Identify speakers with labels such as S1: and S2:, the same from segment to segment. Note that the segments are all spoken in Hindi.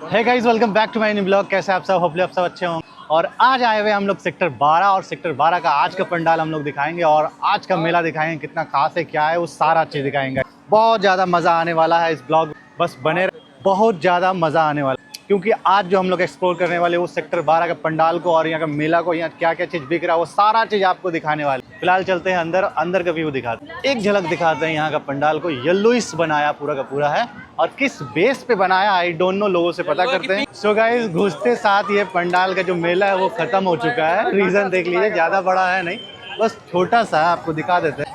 S1: Hey guys, welcome back to my new blog. कैसे आप सब? होपफुली आप सब अच्छे होंगे। और आज आए हुए हम लोग सेक्टर 12 और सेक्टर 12 का आज का पंडाल हम लोग दिखाएंगे और आज का मेला दिखाएंगे, कितना खास है, क्या है, वो सारा चीज़ दिखाएंगे। बहुत ज़्यादा मज़ा आने वाला है इस ब्लॉग, बस बने रहे। बहुत ज़्यादा मज़ा आने वाला है क्योंकि आज जो हम लोग एक्सप्लोर करने वाले वो सेक्टर 12 का पंडाल को और यहाँ का मेला को, यहाँ क्या क्या चीज़ बिक रहा है, वो सारा चीज़ आपको दिखाने वाले। फिलहाल चलते हैं अंदर, अंदर का व्यू दिखाते हैं, एक झलक दिखाते हैं यहाँ का पंडाल को। येलोइश बनाया पूरा का पूरा है और किस बेस पे बनाया आई डोंट नो, लोगों से पता करते हैं। सो गाइस, घुसते साथ ये पंडाल का जो मेला है वो खत्म हो चुका है। रीज़न देख लीजिए, ज़्यादा बड़ा है नहीं, बस छोटा सा है, आपको दिखा देते हैं।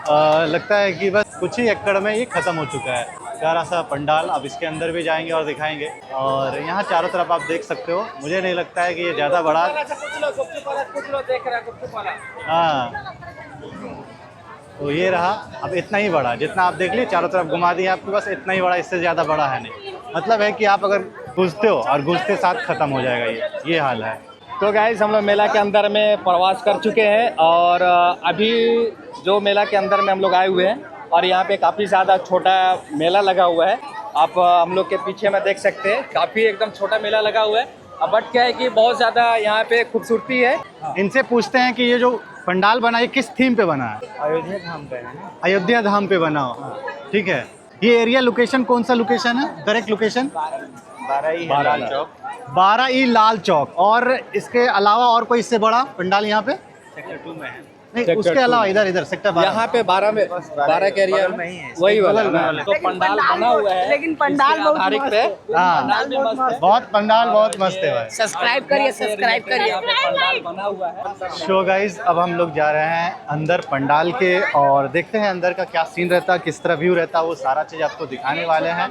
S1: लगता है कि बस कुछ ही एकड़ में ये खत्म हो चुका है प्यारा सा पंडाल। अब इसके अंदर भी जाएंगे और दिखाएंगे। और यहाँ चारों तरफ आप देख सकते हो, मुझे नहीं लगता है कि ये ज़्यादा बड़ा। हाँ, तो ये रहा। अब इतना ही बड़ा, जितना आप देख लिए चारों तरफ घुमा दिया आपको, बस इतना ही बड़ा, इससे ज़्यादा बड़ा है नहीं। मतलब है कि आप अगर घुसते हो और घुसते साथ ख़त्म हो जाएगा, ये हाल है।
S2: तो गाइस, हम लोग मेला के अंदर में प्रवास कर चुके हैं और अभी जो मेला के अंदर में हम लोग आए हुए हैं और यहाँ पे काफ़ी ज़्यादा छोटा मेला लगा हुआ है। आप हम लोग के पीछे में देख सकते हैं, काफ़ी एकदम छोटा मेला लगा हुआ है। बट क्या है कि बहुत ज़्यादा यहाँ पे खूबसूरती है।
S1: इनसे पूछते हैं कि ये जो पंडाल बना है किस थीम पे बना है?
S2: अयोध्या धाम पे है ना?
S1: अयोध्या धाम पे बना हो, ठीक है। ये एरिया लोकेशन कौन सा लोकेशन है? करेक्ट लोकेशन
S2: 12 चौक,
S1: 12 लाल चौक। और इसके अलावा और कोई इससे बड़ा पंडाल यहाँ पे?
S2: सेक्टर 2 में है।
S1: नहीं, उसके अलावा इधर सेक्टर 12
S2: यहाँ पे 12 के एरिया में ही है, वही वाला है। तो पंडाल बना हुआ है,
S3: लेकिन पंडाल बहुत
S2: तारीख पे
S1: हाँ, बहुत पंडाल बहुत मस्त है भाई।
S3: सब्सक्राइब करिए, सब्सक्राइब करिए।
S2: पंडाल बना हुआ है।
S1: शो गाइज, अब हम लोग जा रहे हैं अंदर पंडाल के और देखते हैं अंदर का क्या सीन रहता है, किस तरह व्यू रहता है, वो सारा चीज़ आपको दिखाने वाले हैं।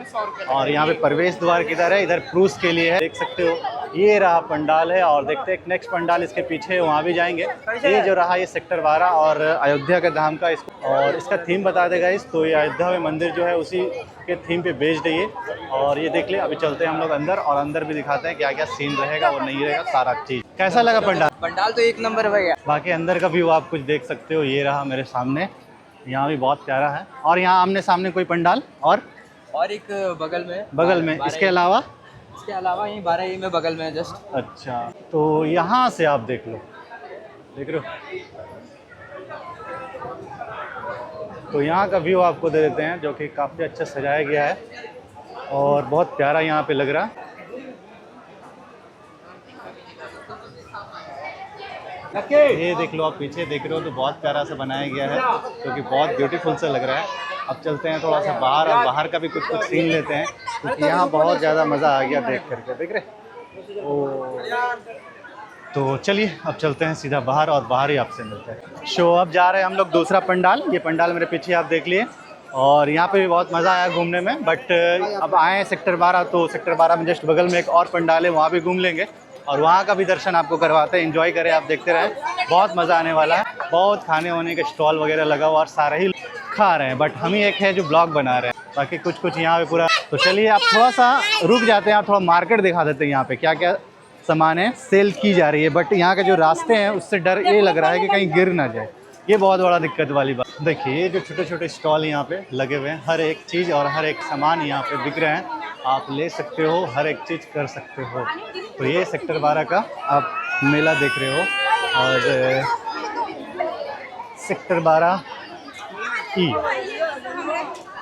S1: और यहाँ पे प्रवेश द्वार किधर है? इधर क्रूज के लिए है, देख सकते हो। ये रहा पंडाल है और देखते हैं नेक्स्ट पंडाल इसके पीछे, वहाँ भी जाएंगे। ये जो रहा ये सेक्टर 12 और अयोध्या के धाम का, इसको और इसका थीम बता देगा इस। तो ये अयोध्या में मंदिर जो है उसी के थीम पे बेस्ड है ये। और ये देख ले, अभी चलते हैं हम लोग अंदर और अंदर भी दिखाते हैं क्या क्या सीन रहेगा और नहीं रहेगा, सारा चीज़। कैसा लगा पंडाल?
S2: पंडाल तो एक नंबर भैया।
S1: बाकी अंदर का व्यू आप कुछ देख सकते हो, ये रहा मेरे सामने, यहाँ भी बहुत प्यारा है। और यहाँ आमने सामने कोई पंडाल और
S2: एक बगल में
S1: इसके अलावा
S2: यहीं 12 में बगल में जस्ट।
S1: अच्छा, तो यहाँ से आप देख लो, देख रहे हो? तो यहाँ का व्यू आपको दे देते हैं, जो कि काफ़ी अच्छा सजाया गया है और बहुत प्यारा यहाँ पे लग रहा है। ये देख लो, आप पीछे देख रहे हो तो बहुत प्यारा सा बनाया गया है, जो कि बहुत ब्यूटीफुल सा लग रहा है। अब चलते हैं थोड़ा सा बाहर और बाहर का भी कुछ सीन लेते हैं, क्योंकि यहाँ बहुत ज़्यादा मज़ा आ गया देख करके, देख रहे ओ। तो चलिए अब चलते हैं सीधा बाहर और बाहर ही आपसे मिलते हैं। शो, अब जा रहे हैं हम लोग दूसरा पंडाल। ये पंडाल मेरे पीछे आप देख लिए और यहाँ पे भी बहुत मज़ा आया घूमने में। बट अब आए हैं सेक्टर 12, तो सेक्टर 12 में जस्ट बगल में एक और पंडाल है, वहाँ भी घूम लेंगे और वहाँ का भी दर्शन आपको करवाते हैं। एंजॉय करें, आप देखते रहें, बहुत मज़ा आने वाला है। बहुत खाने वाने के स्टॉल वगैरह लगा हुआ और सारे ही खा रहे हैं, बट हम ही एक है जो ब्लॉग बना रहे हैं, बाकी कुछ यहाँ पे पूरा। तो चलिए आप थोड़ा सा रुक जाते हैं और थोड़ा मार्केट दिखा देते हैं, यहाँ पे क्या क्या सामान है सेल की जा रही है। बट यहाँ के जो रास्ते हैं उससे डर ये लग रहा है कि कहीं गिर ना जाए, ये बहुत बड़ा दिक्कत वाली बात। देखिए ये जो छोटे छोटे स्टॉल यहाँ पे लगे हुए हैं, हर एक चीज़ और हर एक सामान यहाँ पे बिक रहे हैं, आप ले सकते हो, हर एक चीज़ कर सकते हो। तो ये सेक्टर 12 का आप मेला देख रहे हो और सेक्टर 12 की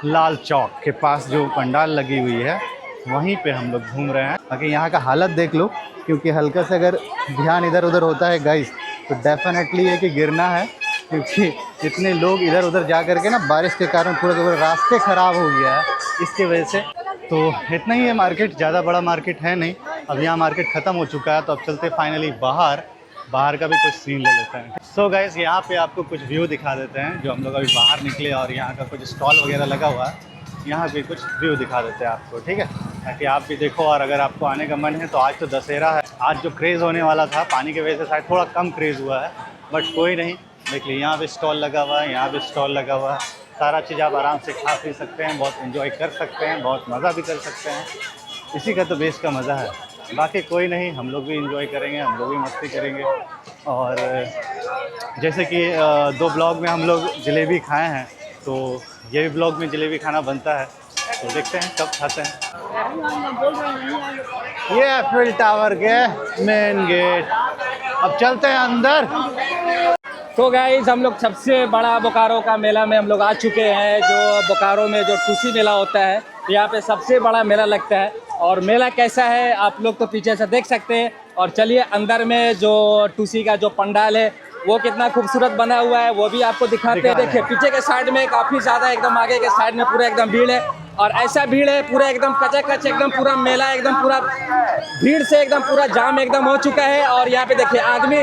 S1: लाल चौक के पास जो पंडाल लगी हुई है वहीं पे हम लोग घूम रहे हैं। बाकी यहाँ का हालत देख लो, क्योंकि हल्का से अगर ध्यान इधर उधर होता है गाइस तो डेफिनेटली है कि गिरना है, क्योंकि इतने लोग इधर उधर जा करके ना, बारिश के कारण पूरा पूरा रास्ते ख़राब हो गया है इसकी वजह से। तो इतना ही है मार्केट, ज़्यादा बड़ा मार्केट है नहीं। अब यहाँ मार्केट ख़त्म हो चुका है, तो अब चलते फाइनली बाहर का भी कुछ सीन ले लेते हैं। सो गाइस, यहाँ पे आपको कुछ व्यू दिखा देते हैं, जो हम लोग अभी बाहर निकले और यहाँ का कुछ स्टॉल वगैरह लगा हुआ है, यहाँ पे कुछ व्यू दिखा देते हैं आपको, ठीक है, ताकि आप भी देखो। और अगर आपको आने का मन है तो आज तो दशहरा है, आज जो क्रेज़ होने वाला था पानी की वजह से शायद थोड़ा कम क्रेज़ हुआ है, बट कोई नहीं। देख लीजिए यहाँ पे स्टॉल लगा हुआ है, यहाँ पे स्टॉल लगा हुआ है, सारा चीज़ आप आराम से खा पी सकते हैं, बहुत एंजॉय कर सकते हैं, बहुत मज़ा भी कर सकते हैं। इसी का तो बेस का मज़ा है। बाकी कोई नहीं, हम लोग भी एंजॉय करेंगे, हम लोग भी मस्ती करेंगे। और जैसे कि 2 ब्लॉग में हम लोग जलेबी खाए हैं, तो ये भी ब्लॉग में जलेबी खाना बनता है, तो देखते हैं कब खाते हैं। ये एफिल टावर के मेन गेट। अब चलते हैं अंदर।
S2: तो गाइस हम लोग सबसे बड़ा बोकारो का मेला में हम लोग आ चुके हैं। जो बोकारो में जो टूसी मेला होता है, यहाँ पे सबसे बड़ा मेला लगता है। और मेला कैसा है आप लोग तो पीछे से देख सकते हैं। और चलिए अंदर में जो टूसी का जो पंडाल है वो कितना खूबसूरत बना हुआ है वो भी आपको दिखाते हैं। देखिए पीछे के साइड में काफ़ी ज़्यादा, एकदम आगे के साइड में पूरा एकदम भीड़ है। और ऐसा भीड़ है पूरा एकदम कचाकच, एकदम पूरा मेला एकदम पूरा भीड़ से एकदम पूरा जाम एकदम हो चुका है। और यहाँ पे देखिए आदमी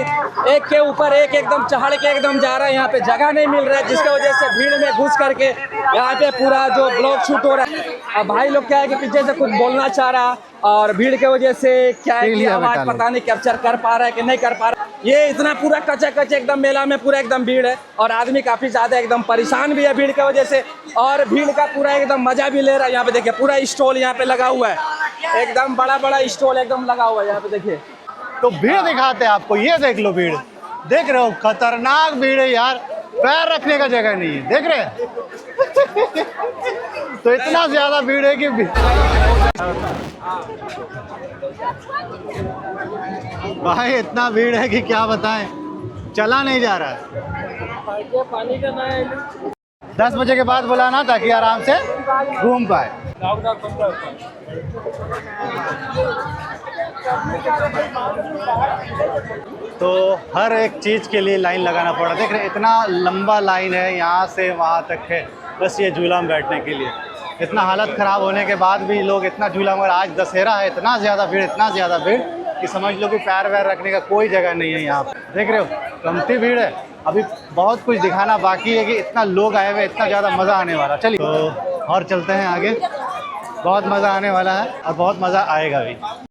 S2: एक के ऊपर एक एकदम चढ़ के एकदम जा रहा है। यहाँ पे जगह नहीं मिल रहा है, जिसकी वजह से भीड़ में घुस करके यहाँ पे पूरा जो ब्लॉग शूट हो रहा है। अब भाई लोग क्या है कि पीछे से कुछ बोलना चाह रहा, और भीड़ के वजह से क्या है कि आवाज़ पता नहीं कैप्चर कर पा रहा है कि नहीं कर पा रहा। ये इतना पूरा कचाकच एकदम मेला में पूरा एकदम भीड़ है। और आदमी काफ़ी ज़्यादा एकदम परेशान भी है भीड़ की वजह से, और भीड़ का पूरा एकदम मजा भी ले रहा है। यहाँ पे देखिए पूरा स्टॉल यहाँ पे लगा हुआ है, एकदम बड़ा बड़ा स्टॉल एकदम लगा हुआ है यहाँ पे देखिए।
S1: तो भीड़ दिखाते हैं आपको, ये देख लो भीड़, देख रहे हो खतरनाक भीड़ है यार, पैर रखने का जगह नहीं है, देख रहे हैं। तो इतना ज्यादा भीड़ है कि भाई इतना भीड़ है कि क्या बताएं, चला नहीं जा रहा है। 10 बजे के बाद बुलाना ताकि आराम से घूम पाए। तो हर एक चीज़ के लिए लाइन लगाना पड़ा, देख रहे इतना लंबा लाइन है यहाँ से वहाँ तक है, बस ये झूला में बैठने के लिए। इतना हालत ख़राब होने के बाद भी लोग इतना झूला, मगर आज दशहरा है, इतना ज़्यादा भीड़ कि समझ लो कि पैर वैर रखने का कोई जगह नहीं है यहाँ पर। देख रहे हो कमती भीड़ है। अभी बहुत कुछ दिखाना बाकी है कि इतना लोग आए हुए, इतना ज़्यादा मज़ा आने वाला। चलिए तो और चलते हैं आगे, बहुत मज़ा आने वाला है और बहुत मज़ा आएगा भी।